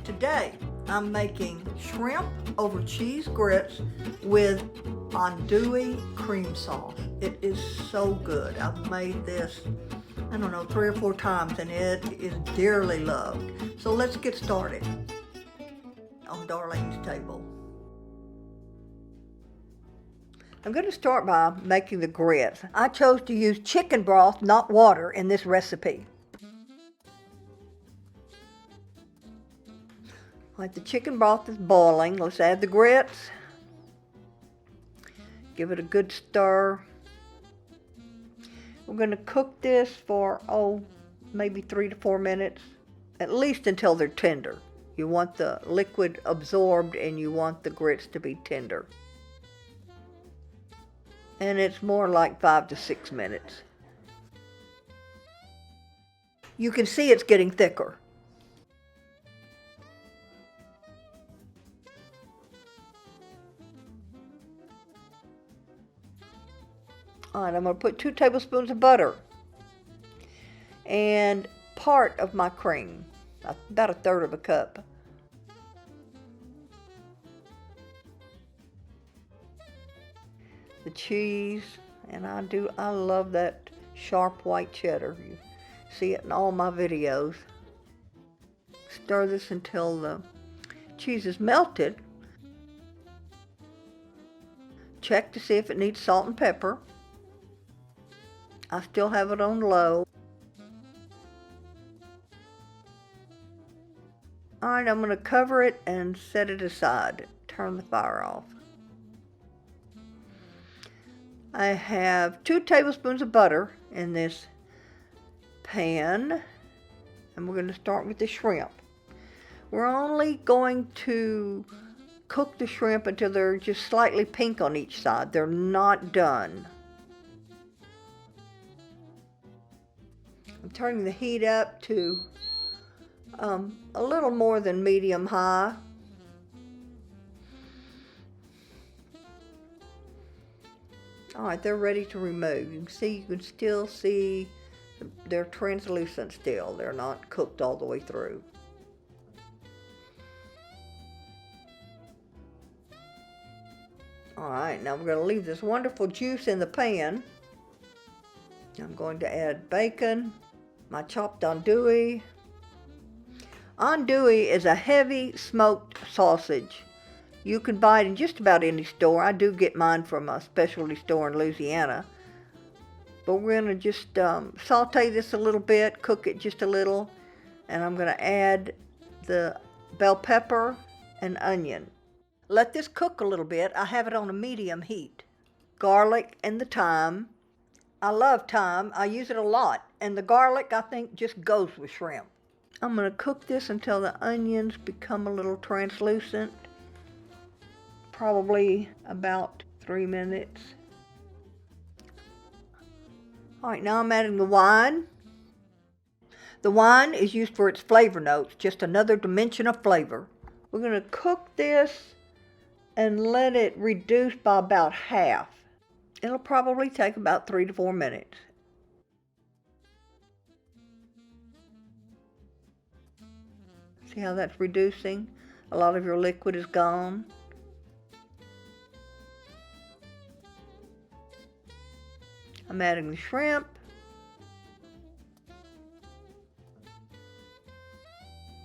Today, I'm making shrimp over cheese grits with andouille cream sauce. It is so good. I've made this, I don't know, 3 or 4 times, and it is dearly loved. So let's get started on Darlene's table. I'm going to start by making the grits. I chose to use chicken broth, not water, in this recipe. Like the chicken broth is boiling, let's add the grits. Give it a good stir. We're going to cook this for, maybe 3 to 4 minutes, at least until they're tender. You want the liquid absorbed and you want the grits to be tender. And it's more like 5 to 6 minutes. You can see it's getting thicker. All right, I'm going to put 2 tablespoons of butter and part of my cream, about 1/3 of a cup. The cheese, and I love that sharp white cheddar. You see it in all my videos. Stir this until the cheese is melted. Check to see if it needs salt and pepper. I still have it on low. All right, I'm going to cover it and set it aside. Turn the fire off. I have 2 tablespoons of butter in this pan, and we're going to start with the shrimp. We're only going to cook the shrimp until they're just slightly pink on each side. They're not done. I'm turning the heat up to a little more than medium high. All right, they're ready to remove. You can still see they're translucent still. They're not cooked all the way through. All right, now we're going to leave this wonderful juice in the pan. I'm going to add bacon, my chopped andouille. Andouille is a heavy smoked sausage. You can buy it in just about any store. I do get mine from a specialty store in Louisiana. But we're going to just saute this a little bit, cook it just a little, and I'm going to add the bell pepper and onion. Let this cook a little bit. I have it on a medium heat. Garlic and the thyme. I love thyme. I use it a lot. And the garlic, I think, just goes with shrimp. I'm going to cook this until the onions become a little translucent. Probably about 3 minutes. All right, now I'm adding the wine. The wine is used for its flavor notes, just another dimension of flavor. We're going to cook this and let it reduce by about half. It'll probably take about 3 to 4 minutes. See how that's reducing? A lot of your liquid is gone. I'm adding the shrimp,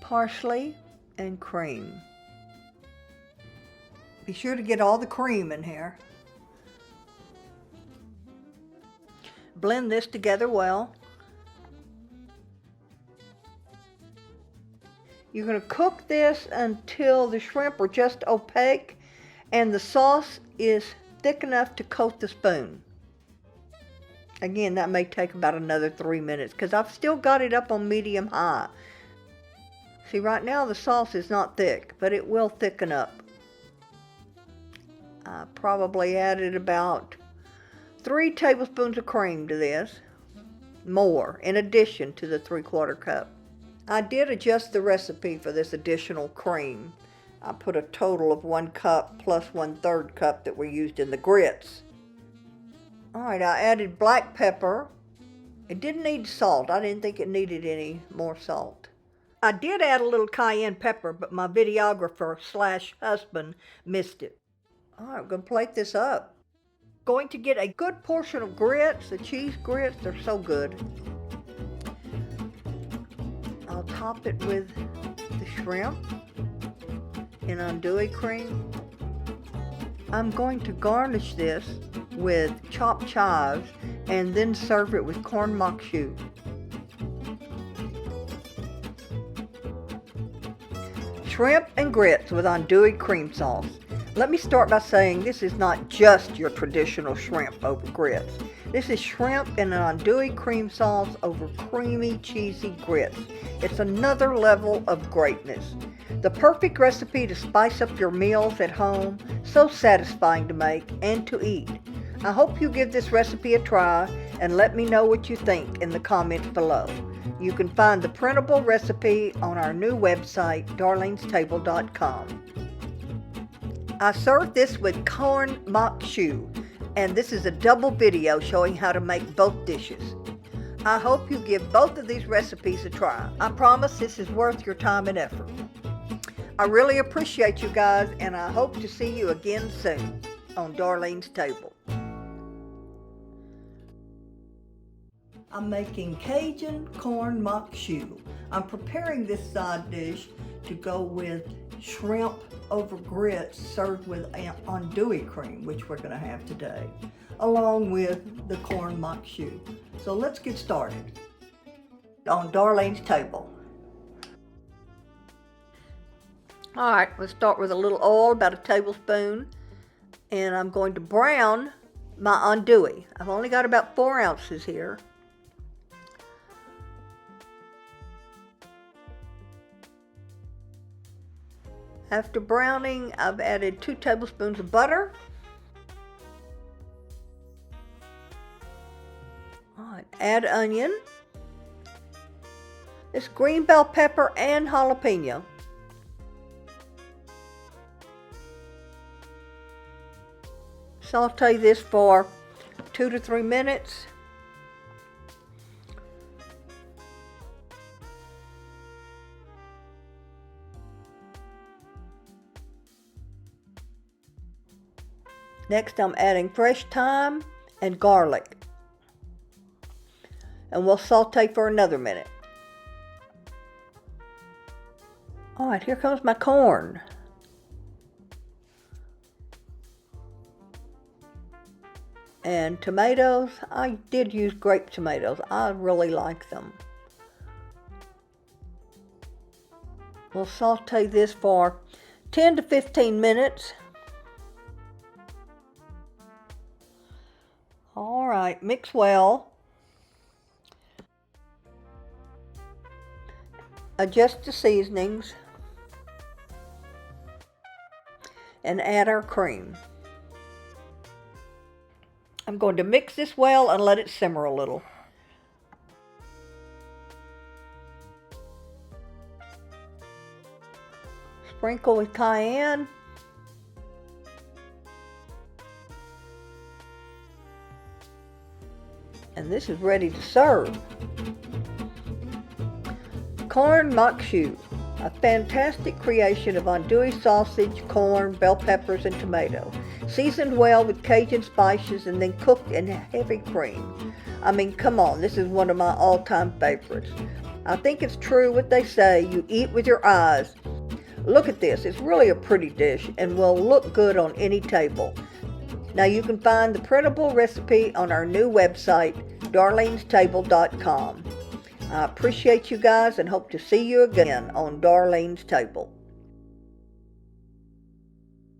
parsley, and cream. Be sure to get all the cream in here. Blend this together well. You're going to cook this until the shrimp are just opaque and the sauce is thick enough to coat the spoon. Again, that may take about another 3 minutes because I've still got it up on medium high. See, right now the sauce is not thick, but it will thicken up. I probably added about 3 tablespoons of cream to this, more, in addition to the 3/4 cup. I did adjust the recipe for this additional cream. I put a total of 1 cup plus 1/3 cup that were used in the grits. All right, I added black pepper. It didn't need salt. I didn't think it needed any more salt. I did add a little cayenne pepper, but my videographer / husband missed it. All right, I'm gonna plate this up. Going to get a good portion of grits, the cheese grits, they're so good. I'll top it with the shrimp in andouille cream. I'm going to garnish this with chopped chives and then serve it with corn maque choux. Shrimp and grits with andouille cream sauce. Let me start by saying this is not just your traditional shrimp over grits. This is shrimp in an andouille cream sauce over creamy, cheesy grits. It's another level of greatness. The perfect recipe to spice up your meals at home, so satisfying to make and to eat. I hope you give this recipe a try and let me know what you think in the comments below. You can find the printable recipe on our new website, darlenestable.com. I served this with corn maque choux, and this is a double video showing how to make both dishes. I hope you give both of these recipes a try. I promise this is worth your time and effort. I really appreciate you guys, and I hope to see you again soon on Darlene's Table. I'm making Cajun corn maque choux. I'm preparing this side dish to go with shrimp over grits served with andouille cream, which we're going to have today, along with the corn maque choux. So let's get started on Darlene's Table. All right, let's start with a little oil, about a tablespoon, and I'm going to brown my andouille. I've only got about 4 ounces here. After browning, I've added 2 tablespoons of butter. All right, add onion. This green bell pepper and jalapeno. Saute this for 2 to 3 minutes. Next, I'm adding fresh thyme and garlic. And we'll saute for another minute. All right, here comes my corn. And tomatoes, I did use grape tomatoes. I really like them. We'll saute this for 10 to 15 minutes. All right, mix well. Adjust the seasonings. And add our cream. I'm going to mix this well and let it simmer a little. Sprinkle with cayenne. And this is ready to serve. Corn maque choux, a fantastic creation of andouille sausage, corn, bell peppers, and tomato. Seasoned well with Cajun spices and then cooked in heavy cream. I mean, come on, this is one of my all-time favorites. I think it's true what they say, you eat with your eyes. Look at this, it's really a pretty dish and will look good on any table. Now you can find the printable recipe on our new website, darlenestable.com. I appreciate you guys and hope to see you again on Darlene's Table.